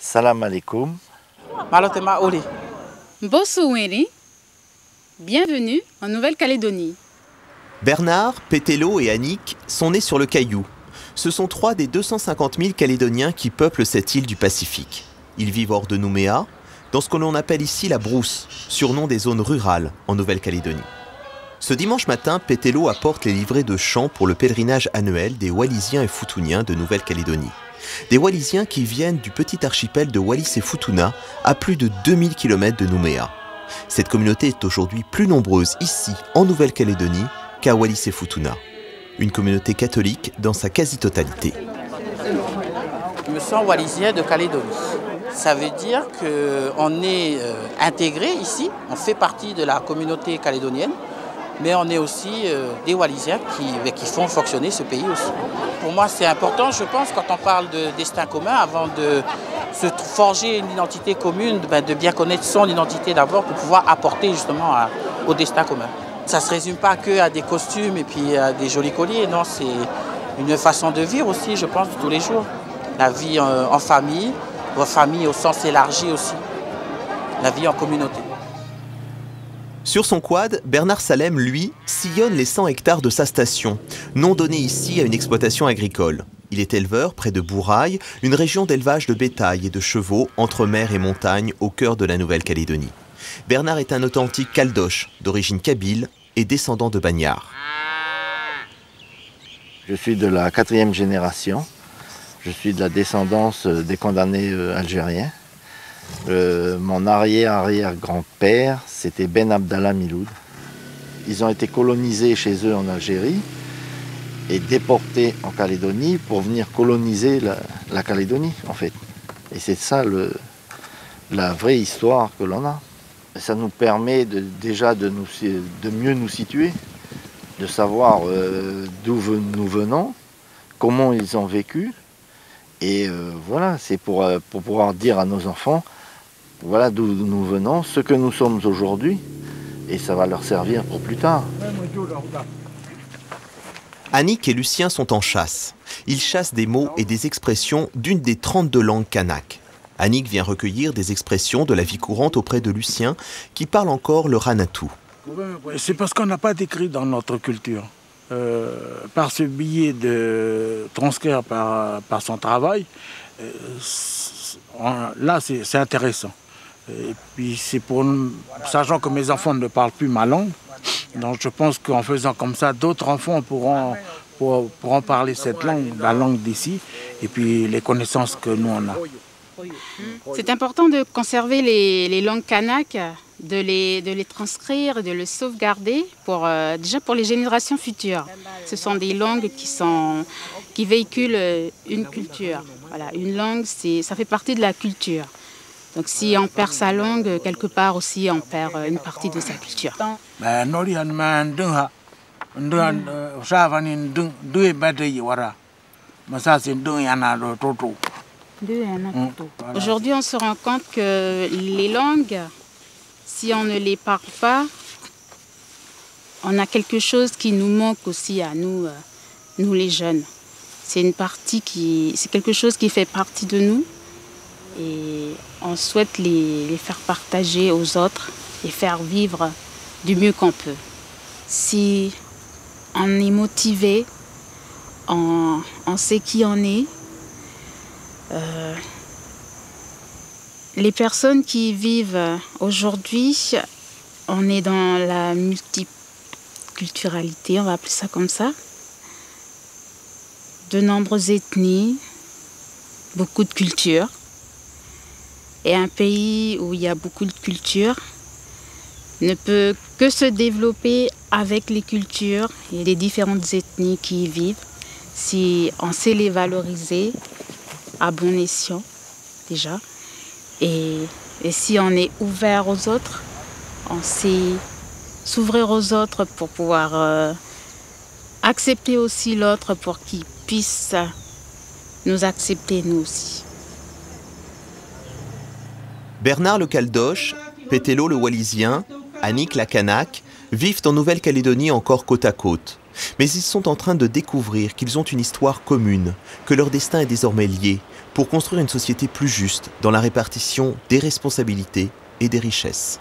Salam alaikum. Malotema Oli. Bosoweri, bienvenue en Nouvelle-Calédonie. Bernard, Pétello et Annick sont nés sur le Caillou. Ce sont 3 des 250 000 Calédoniens qui peuplent cette île du Pacifique. Ils vivent hors de Nouméa, dans ce que l'on appelle ici la brousse, surnom des zones rurales en Nouvelle-Calédonie. Ce dimanche matin, Pétello apporte les livrets de chants pour le pèlerinage annuel des Wallisiens et Futuniens de Nouvelle-Calédonie. Des Wallisiens qui viennent du petit archipel de Wallis et Futuna, à plus de 2000 km de Nouméa. Cette communauté est aujourd'hui plus nombreuse ici, en Nouvelle-Calédonie, qu'à Wallis et Futuna. Une communauté catholique dans sa quasi-totalité. Je me sens wallisien de Calédonie. Ça veut dire qu'on est intégré ici, on fait partie de la communauté calédonienne, mais on est aussi des Wallisiens qui font fonctionner ce pays aussi. Pour moi, c'est important, je pense, quand on parle de destin commun, avant de se forger une identité commune, de bien connaître son identité d'abord pour pouvoir apporter justement au destin commun. Ça ne se résume pas qu'à des costumes et puis à des jolis colliers, non, c'est une façon de vivre aussi, je pense, de tous les jours. La vie en famille au sens élargi aussi, la vie en communauté. Sur son quad, Bernard Salem, lui, sillonne les 100 hectares de sa station, non donné ici à une exploitation agricole. Il est éleveur près de Bourail, une région d'élevage de bétail et de chevaux entre mer et montagne au cœur de la Nouvelle-Calédonie. Bernard est un authentique caldoche, d'origine kabyle et descendant de Bagnards. Je suis de la 4e génération. Je suis de la descendance des condamnés algériens. Mon arrière-arrière-grand-père, c'était Ben Abdallah Miloud. Ils ont été colonisés chez eux en Algérie et déportés en Calédonie pour venir coloniser la Calédonie, en fait. Et c'est ça la vraie histoire que l'on a. Ça nous permet déjà de mieux nous situer, de savoir d'où nous venons, comment ils ont vécu. Et voilà, c'est pour pouvoir dire à nos enfants, voilà d'où nous venons, ce que nous sommes aujourd'hui, et ça va leur servir pour plus tard. Annick et Lucien sont en chasse. Ils chassent des mots et des expressions d'une des 32 langues kanak. Annick vient recueillir des expressions de la vie courante auprès de Lucien, qui parle encore le ranatou. C'est parce qu'on n'a pas d'écrit dans notre culture. Par ce biais de transcrire par son travail, là c'est intéressant. Et puis c'est sachant que mes enfants ne parlent plus ma langue, donc je pense qu'en faisant comme ça, d'autres enfants pourront parler cette langue, la langue d'ici, et puis les connaissances que nous on a. C'est important de conserver les langues kanak, de les transcrire, de les sauvegarder déjà pour les générations futures. Ce sont des langues qui véhiculent une culture. Voilà, une langue, ça fait partie de la culture. Donc si on perd sa langue, quelque part aussi, on perd une partie de sa culture. Aujourd'hui, on se rend compte que les langues, si on ne les parle pas, on a quelque chose qui nous manque aussi à nous les jeunes. C'est quelque chose qui fait partie de nous et on souhaite les faire partager aux autres et faire vivre du mieux qu'on peut. Si on est motivé, on sait qui on est. Les personnes qui vivent aujourd'hui, on est dans la multiculturalité, on va appeler ça comme ça. De nombreuses ethnies, beaucoup de cultures. Et un pays où il y a beaucoup de cultures ne peut que se développer avec les cultures et les différentes ethnies qui y vivent, si on sait les valoriser à bon escient déjà. Et si on est ouvert aux autres, on sait s'ouvrir aux autres pour pouvoir accepter aussi l'autre pour qu'il puisse nous accepter nous aussi. Bernard le Caldoche, Pétello le Wallisien, Annick la Kanak vivent en Nouvelle-Calédonie encore côte à côte. Mais ils sont en train de découvrir qu'ils ont une histoire commune, que leur destin est désormais lié, pour construire une société plus juste dans la répartition des responsabilités et des richesses.